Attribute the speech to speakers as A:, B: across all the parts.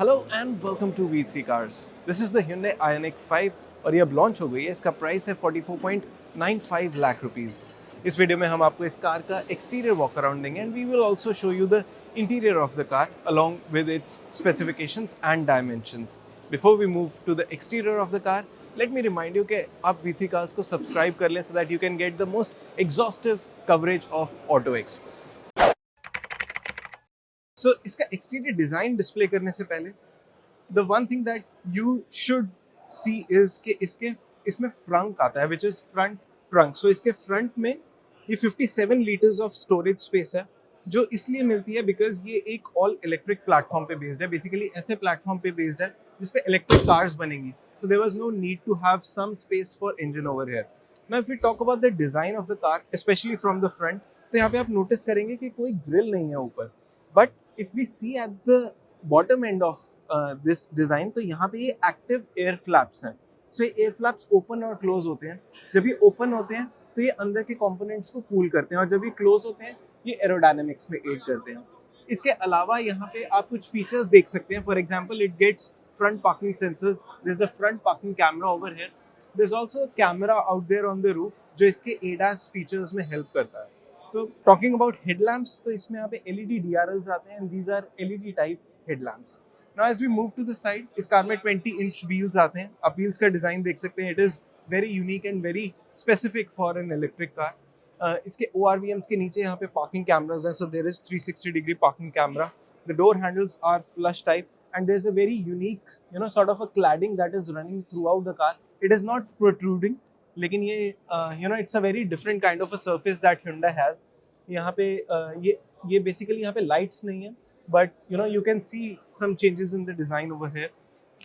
A: Hello and welcome to V3 cars. This is the Hyundai Ioniq 5 और ये अब launch हो गई है। इसका प्राइस है 44.95 लाख रुपीस। इस वीडियो में हम आपको इस कार का एक्सटीरियर वॉक अराउंड देंगे and we will also show you the interior of the car along with its specifications and dimensions. Before we move to the exterior of the car, let me remind you कि आप V3 cars को subscribe कर लें so that you can get the most exhaustive coverage of auto expert. So इसका exterior design display करने से पहले the one thing that you should see is कि इसमें फ्रंक आता है which is front trunk. So इसके फ्रंट में ये 57 लीटर्स ऑफ स्टोरेज स्पेस है जो इसलिए मिलती है बिकॉज ये एक ऑल इलेक्ट्रिक प्लेटफॉर्म पे बेस्ड है। बेसिकली ऐसे प्लेटफॉर्म पे बेस्ड है जिसपे इलेक्ट्रिक कार्स बनेंगी, so there was no need to have some space for engine over here. Now if we talk about the design of the car, especially from the front, तो यहाँ पे आप notice करेंगे कि कोई ग्रिल नहीं है ऊपर, but if we see at the bottom end of this design, तो यहाँ पे ये एक्टिव एयर फ्लैप्स हैं। सो ये एयर फ्लैप्स ओपन और क्लोज होते हैं। जब ये ओपन होते हैं तो ये अंदर के कंपोनेंट्स को कूल करते हैं और जब ये क्लोज होते हैं ये एरोडायनामिक्स में एड करते हैं। इसके अलावा यहाँ पे आप कुछ फीचर्स देख सकते हैं। For example, it gets front parking sensors, there is the front parking camera over here, there is also camera out there on the roof जो इसके एडास फीचर्स में हेल्प करता है। तो टॉकिंग अबाउट हेडलैम्प्स, तो इसमें यहाँ पे एलईडी डीआरएल्स आते हैं and these are LED type headlamps. Now as we move to the side, इस कार में 20-inch wheels आते हैं। आप wheels का डिजाइन देख सकते हैं, it is very unique and very specific for an electric car. इसके ORVMs के नीचे यहाँ पे parking cameras हैं, so there is 360-degree parking camera. The door handles are flush type and there's a very unique, sort of a cladding that is running throughout the car. It is not protruding, लेकिन ये it's a very different kind of a surface that Hyundai has. यहाँ पे ये basically यहाँ पे lights नहीं है, but you can see some changes in the design over here.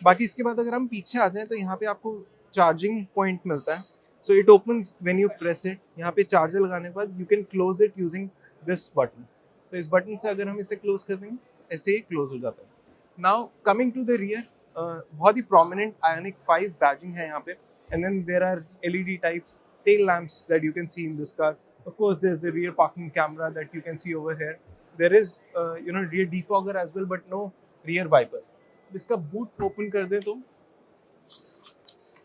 A: बाकी इसके बाद अगर हम पीछे आ जाएं तो यहाँ पे आपको चार्जिंग पॉइंट मिलता है। So it opens when you press it. यहाँ पे चार्जर लगाने के बाद you can close it using this button. तो इस बटन से अगर हम इसे क्लोज कर देंगे ऐसे ही क्लोज हो जाता है। Now coming to the rear, बहुत ही प्रोमिनेंट Ioniq 5 बैजिंग है यहाँ पे, and then there are LED type tail lamps that you can see in this car. Of course, there's the rear parking camera that you can see over here. There is rear defogger as well, but no rear wiper. इसका boot open कर दें तो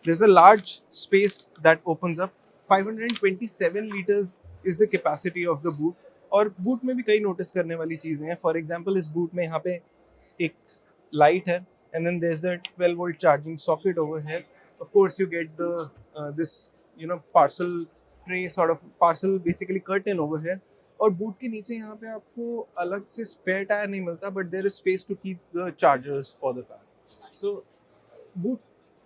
A: there's a large space that opens up. 527 liters is the capacity of the boot. और boot में भी कई notice करने वाली चीजें हैं. For example, इस boot में यहाँ पे एक light है, and then there's a 12-volt charging socket over here. Of course, you get the this parcel tray, sort of parcel basically curtain over here. और बूट के नीचे यहाँ पे आपको अलग से स्पेयर टायर नहीं मिलता, but there is space to keep the chargers for the car. So boot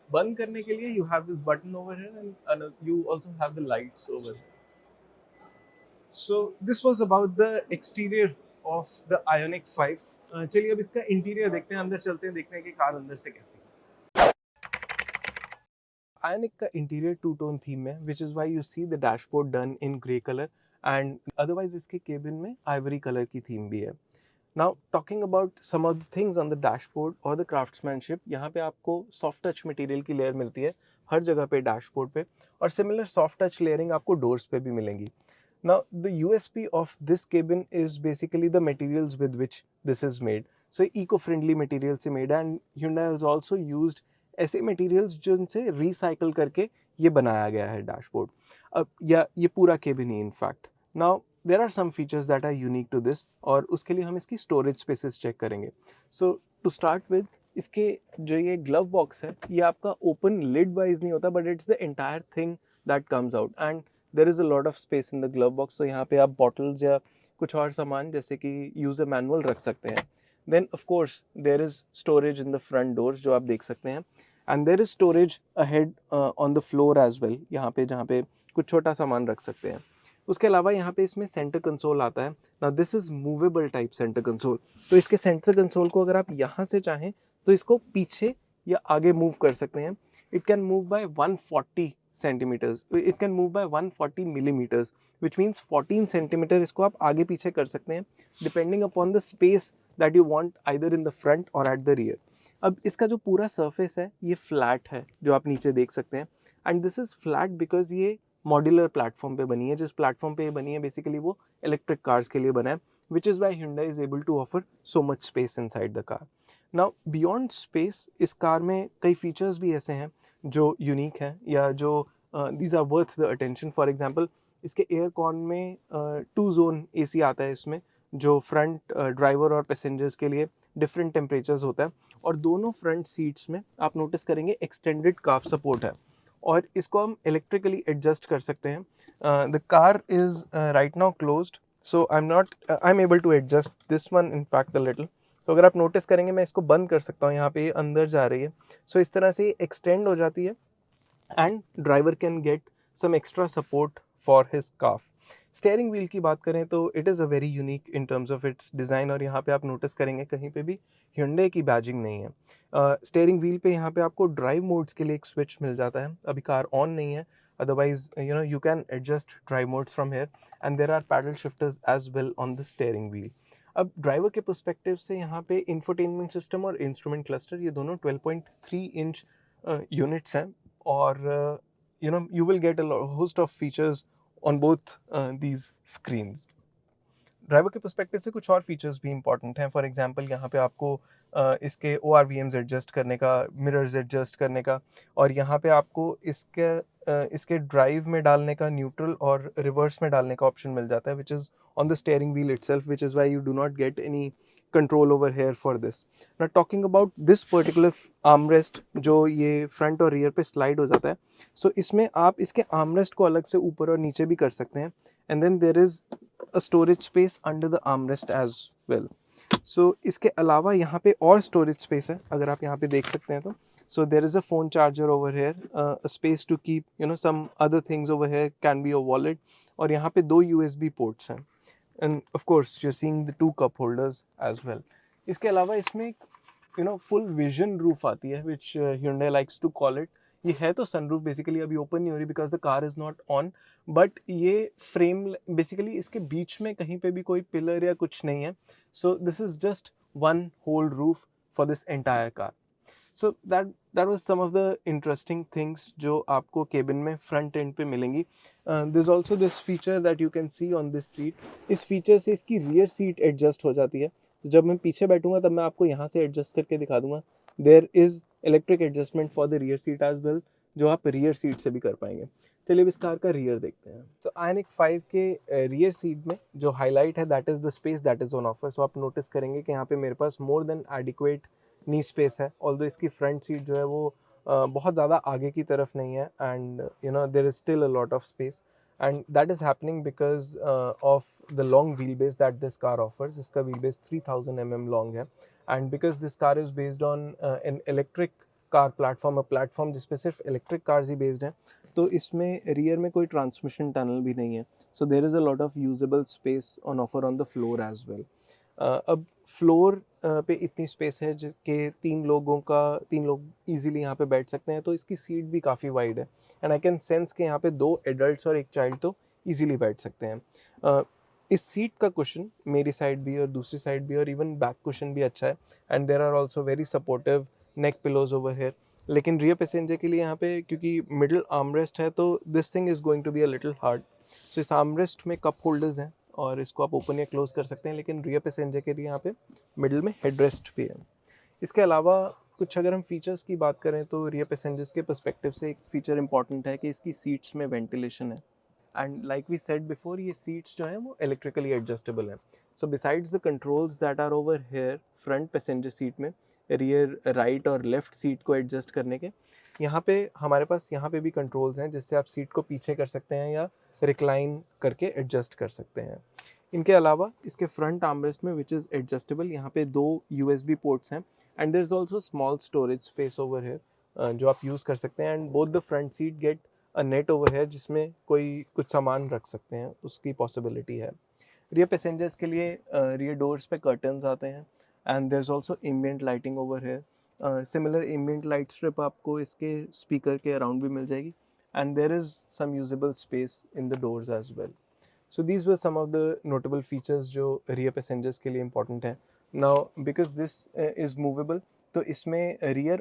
A: बंद करने के लिए you have this button over here and you also have the lights over here. So this was about the exterior of the Ioniq 5. चलिए अब इसका interior देखते हैं, अंदर चलते हैं, देखते हैं कि कार अंदर से कैसी है. Ioniq का इंटीरियर टू टोन थीम है, which is why you see the dashboard done in grey color and otherwise इसके केबिन में ivory color की थीम भी है. Now talking about some of the things on the dashboard or the craftsmanship, यहाँ पे आपको soft touch material की layer मिलती है हर जगह पे डैशबोर्ड पे, और similar soft touch layering आपको डोर्स पे भी मिलेंगी. Now the USP of this cabin is basically the materials with which this is made. So eco-friendly material से made and Hyundai has also used ऐसे मटेरियल्स जिनसे recycle करके ये बनाया गया है डैशबोर्ड, अब या ये पूरा केबिन ही in fact. Now there are some features that are unique to this, और उसके लिए हम इसकी स्टोरेज स्पेसेस चेक करेंगे. सो टू स्टार्ट विद, इसके जो ये ग्लव बॉक्स है ये आपका ओपन लिड वाइज नहीं होता, but it's the entire thing that comes out and there is a lot of space in the glove box. तो यहाँ पे आप बॉटल्स या कुछ और सामान जैसे कि यूजर मैनुअल रख सकते हैं. Then of course there is storage in the front doors जो आप देख सकते हैं, and there is storage ahead on the floor as well, यहाँ पे जहाँ पे कुछ छोटा सामान रख सकते हैं. उसके अलावा यहाँ पे इसमें सेंटर कंसोल आता है. Now this is movable type centre console. तो इसके सेंटर कंसोल को अगर आप यहाँ से चाहें तो इसको पीछे या आगे मूव कर सकते हैं. It can move by 140 centimetres, it can move by 140 millimetres, which means 14 centimetre इसको आप आगे पीछे कर सकते हैं depending upon the space that you want either in the front or at the rear. अब इसका जो पूरा सरफेस है ये फ्लैट है जो आप नीचे देख सकते हैं, and this is flat because ये मॉड्यूलर प्लेटफॉर्म पे बनी है. जिस प्लेटफॉर्म पे ये बनी है बेसिकली वो इलेक्ट्रिक कार्स के लिए बना है, which is why Hyundai is able to offer so much space inside the car. Now beyond space, इस कार में कई फीचर्स भी ऐसे हैं जो यूनिक हैं या जो these are worth the attention. For example इसके एयर कॉन में 2 जोन एसी आता है इसमें, जो फ्रंट ड्राइवर और पैसेंजर्स के लिए डिफरेंट टेम्परेचर्स होता है। और दोनों फ्रंट सीट्स में आप नोटिस करेंगे एक्सटेंडेड काफ सपोर्ट है, और इसको हम इलेक्ट्रिकली एडजस्ट कर सकते हैं। The car is right now closed, so I am able to adjust this one in fact a little. तो अगर आप नोटिस करेंगे मैं इसको बंद कर सकता हूँ, यहाँ पे ये अंदर जा रही है। सो इस तरह से एक्सटेंड हो जाती है and driver can get some extra support for his calf. Steering wheel की बात करें तो it is a very unique in terms of its design, और यहाँ पे आप नोटिस करेंगे कहीं पे भी Hyundai की बैजिंग नहीं है। स्टेयरिंग व्हील पे यहाँ पे आपको ड्राइव मोड्स के लिए एक स्विच मिल जाता है, अभी कार ऑन नहीं है, otherwise you can adjust drive modes from here, and there are paddle shifters as well on the steering wheel. अब ड्राइवर के पर्सपेक्टिव से यहाँ पे इंफोटेनमेंट सिस्टम और इंस्ट्रूमेंट क्लस्टर ये दोनों 12.3 इंच यूनिट्स हैं, और you will get a host of features on both these screens. Driver के पर्सपेक्टिव से कुछ और फीचर्स भी इंपॉर्टेंट हैं। फॉर एग्जांपल यहाँ पे आपको इसके ORVMs एडजस्ट करने का, मिरर्स एडजस्ट करने का, और यहाँ पे आपको इसके ड्राइव में डालने का, न्यूट्रल और रिवर्स में डालने का ऑप्शन मिल जाता है, which is on the steering wheel itself, which is why you do not get any control over here for this. Now talking about this particular armrest जो ये फ्रंट और रियर पे स्लाइड हो जाता है, सो इसमें आप इसके आर्मरेस्ट को अलग से ऊपर और नीचे भी कर सकते हैं, and then there is a storage space under the armrest as well. So इसके अलावा यहाँ पे और storage space है, अगर आप यहाँ पे देख सकते हैं तो. So there is a phone charger over here, a space to keep some other things over here, can be a wallet, और यहाँ पे 2 USB ports हैं, and of course you're seeing the 2 cup holders as well. इसके अलावा इसमें full vision roof आती है, which Hyundai likes to call it. ये है तो सनरूफ बेसिकली, अभी ओपन नहीं हो रही because the car is not on, but ये फ्रेम बेसिकली इसके बीच में कहीं पे भी कोई पिलर या कुछ नहीं है, so this is just one whole roof for this entire car. So that was some of the interesting things जो आपको केबिन में फ्रंट एंड पे मिलेंगी. This is also this feature that you can see on this seat. इस feature से इसकी rear seat adjust हो जाती है, तो जब मैं पीछे बैठूंगा तब मैं आपको यहाँ से एडजस्ट करके दिखा दूंगा. There is electric adjustment for the rear seat as well, जो आप रियर सीट से भी कर पाएंगे. चलिए अब इस कार का रियर देखते हैं. सो आयनिक 5 के रियर सीट में जो हाईलाइट है that is the space that is on offer. So आप नोटिस करेंगे कि यहाँ पे मेरे पास more than adequate knee space है, ऑल्दो इसकी फ्रंट सीट जो है वो बहुत ज़्यादा आगे की तरफ नहीं है, and there is still a lot of space, and that is happening because of the long wheel base that this car offers. इसका व्हील बेस 3000 mm लॉन्ग है, and because this car is based on an electric car platform, a platform जिस पे सिर्फ electric cars ही based हैं, तो इसमें rear में कोई ट्रांसमिशन टनल भी नहीं है. So there is a lot of usable space on offer on the floor as well. अब फ्लोर पे इतनी स्पेस है कि 3 लोग इजीली यहाँ पे बैठ सकते हैं, तो इसकी सीट भी काफ़ी वाइड है, एंड आई कैन सेंस कि यहाँ पे 2 एडल्ट्स और 1 चाइल्ड तो इजीली बैठ सकते हैं. इस सीट का कुशन मेरी साइड भी और दूसरी साइड भी और इवन बैक कुशन भी अच्छा है, and there are also very supportive neck pillows over here. लेकिन रियर पैसेंजर के लिए यहाँ पे क्योंकि मिडिल आर्मरेस्ट है, तो this thing is going to be a little hard. So इस आर्मरेस्ट में कप होल्डर्स हैं और इसको आप ओपन या क्लोज कर सकते हैं, लेकिन रियर पैसेंजर के लिए यहाँ पे मिडिल में हेडरेस्ट भी है. इसके अलावा कुछ अगर हम फीचर्स की बात करें तो रियर पैसेंजर्स के पर्सपेक्टिव से एक फीचर इंपॉर्टेंट है कि इसकी सीट्स में वेंटिलेशन है, and like we said before ये सीट्स जो हैं वो इलेक्ट्रिकली एडजस्टेबल हैं. So besides the controls that are over here front passenger seat में, रियर राइट और लेफ्ट सीट को एडजस्ट करने के, यहाँ पे हमारे पास यहाँ पे भी कंट्रोल्स हैं जिससे आप सीट को पीछे कर सकते हैं या रिक्लाइन करके एडजस्ट कर सकते हैं. इनके अलावा इसके फ्रंट आर्मरेस्ट में विच इज़ एडजस्टेबल, यहाँ पे 2 USB पोर्ट्स हैं, and there is also small storage space over here जो आप यूज़ कर सकते हैं, and both the front seat get a net over here जिसमें कोई कुछ सामान रख सकते हैं, उसकी पॉसिबिलिटी है. रियर पैसेंजर्स के लिए रियर डोर्स पे कर्टन्स आते हैं, and there is also ambient lighting over here. Similar ambient light strip आपको इसके स्पीकर के अराउंड भी मिल जाएगी, and there is some usable space in the doors as well. So these were some of the notable features जो rear passengers के लिए important हैं. Now because this is movable, तो इसमें rear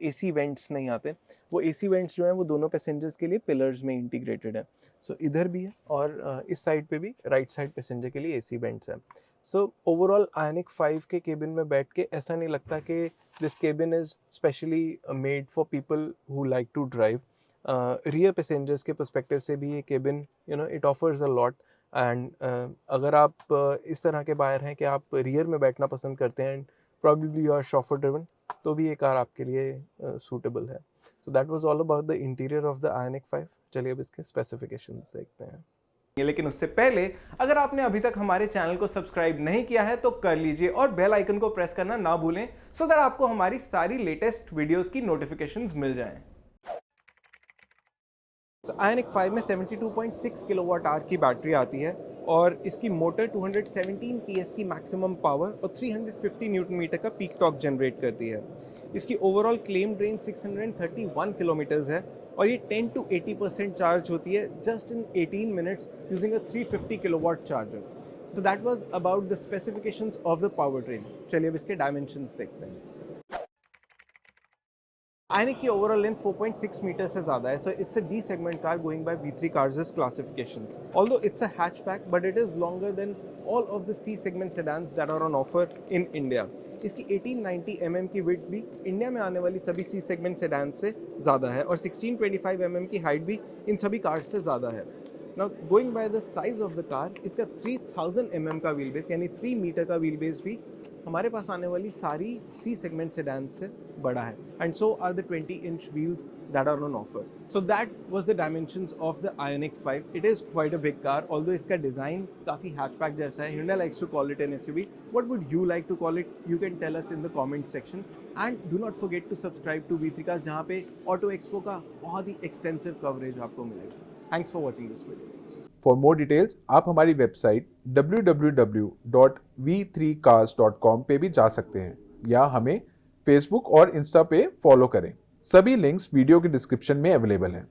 A: AC vents नहीं आते. वो AC vents जो हैं वो दोनों passengers के लिए pillars में integrated हैं. So इधर भी है और इस साइड पे भी right side passenger के लिए AC vents हैं. सो ओवरऑल आयनिक 5 के केबिन में बैठ के ऐसा नहीं लगता कि this cabin is specially made for people who like to drive. Rear passengers के पर्सपेक्टिव से भी ये cabin it offers a lot. And अगर आप इस तरह के बायर हैं कि आप रियर में बैठना पसंद करते हैं and probably you are chauffeur driven, तो भी ये कार आपके लिए सूटेबल है। So that was all about the interior of the Ioniq 5। चलिए अब इसके स्पेसिफिकेशंस देखते हैं। लेकिन उससे पहले अगर आपने अभी तक हमारे चैनल को सब्सक्राइब नहीं किया है तो कर लीजिए और बेल आइकन को प्रेस करना ना भूलें, सो दैट आपको हमारी सारी लेटेस्ट वीडियोस की नोटिफिकेशंस मिल जाएं। आयनिक 5 में 72.6 किलोवाट आवर की बैटरी आती है और इसकी मोटर 217 PS की मैक्सिमम पावर और 350 न्यूटन मीटर का पीक टॉर्क जनरेट करती है। इसकी ओवरऑल क्लेम्ड रेंज 631 किलोमीटर्स है और ये 10 to 80% चार्ज होती है just in 18 minutes using a 350 kilowatt charger. So that was about the specifications of the power train. चलिए अब इसके डायमेंशंस देखते हैं। आयनिक की ओवरऑल लेंथ 4.6 मीटर से ज़्यादा है, so it's a D segment car going by V3 Cars' classifications. Although it's a hatchback, but it is longer than all of the C segment sedans that are on offer in India. इसकी 1890 mm की width भी India में आने वाली सभी C segment sedans से ज़्यादा है और 1625 mm की हाइट भी इन सभी कार्स से ज़्यादा है। Now going by the size of the car, इसका 3000 mm का व्हील बेस यानी 3 मीटर का व्हील बेस भी हमारे पास आने वाली सारी C segment sedans से बड़ा है, and so are the 20-inch wheels that are on offer. So that was the dimensions of the Ioniq 5. It is quite a big car, although इसका design काफ़ी hatchback जैसा है. Hyundai likes to call it an SUV. What would you like to call it? You can tell us in the comment section. And do not forget to subscribe to V3 Cars, जहाँ पे Auto Expo का बहुत ही extensive coverage आपको मिलेगा. Thanks for watching this video.
B: For more details आप हमारी website www.v3cars.com पे भी जा सकते हैं या हमें फेसबुक और इंस्टा पे फॉलो करें। सभी लिंक्स वीडियो के डिस्क्रिप्शन में अवेलेबल हैं।